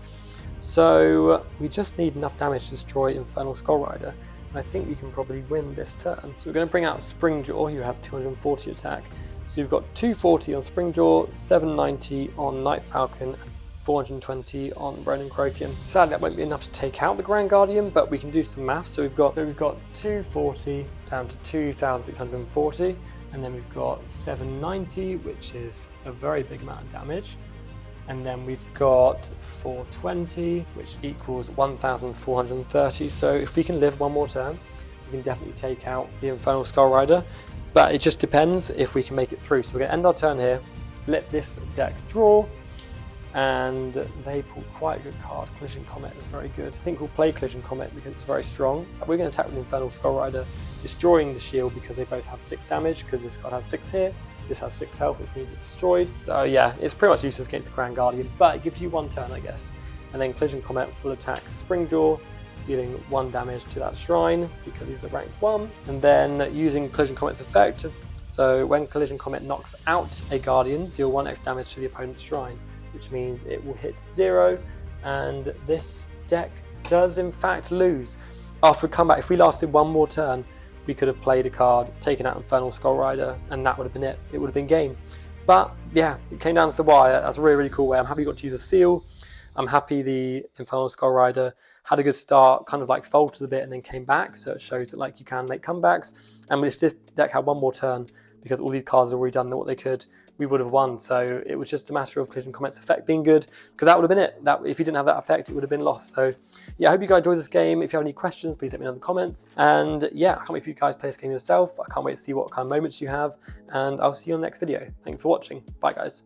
So we just need enough damage to destroy Infernal Skull Rider. And I think we can probably win this turn. So we're going to bring out Springjaw, who has 240 attack. So you've got 240 on Springjaw, 790 on Night Falcon, and 420 on Ronin Croakian. Sadly, that won't be enough to take out the Grand Guardian, but we can do some maths. So we've got 240 down to 2,640. And then we've got 790, which is a very big amount of damage. And then we've got 420, which equals 1,430. So if we can live 1 more turn, we can definitely take out the Infernal Skull Rider. But it just depends if we can make it through. So we're going to end our turn here, let this deck draw, and they pulled quite a good card. Collision Comet is very good. I think we'll play Collision Comet because it's very strong. We're going to attack with Infernal Skull Rider, destroying the shield because they both have 6 damage, because this card has 6 here. This has 6 health, which means it's destroyed. So yeah, it's pretty much useless against Grand Guardian, but it gives you 1 turn, I guess. And then Collision Comet will attack Springjaw, dealing 1 damage to that shrine because he's a rank 1. And then using Collision Comet's effect, so when Collision Comet knocks out a Guardian, deal 1 extra damage to the opponent's shrine, which means it will hit 0. And this deck does in fact lose. After a comeback, if we lasted 1 more turn, we could have played a card, taken out Infernal Skull Rider, and that would have been it. It would have been game. But yeah, it came down to the wire. That's a really, really cool way. I'm happy you got to use a seal. I'm happy the Infernal Skull Rider had a good start, kind of like faltered a bit and then came back. So it shows that like you can make comebacks. And if this deck had 1 more turn, because all these cards had already done what they could, we would have won. So it was just a matter of Collision Comet's effect being good, because that would have been it. That if you didn't have that effect, it would have been lost. So yeah, I hope you guys enjoyed this game. If you have any questions, please let me know in the comments. And yeah, I can't wait for you guys to play this game yourself. I can't wait to see what kind of moments you have, and I'll see you on the next video. Thanks for watching. Bye guys.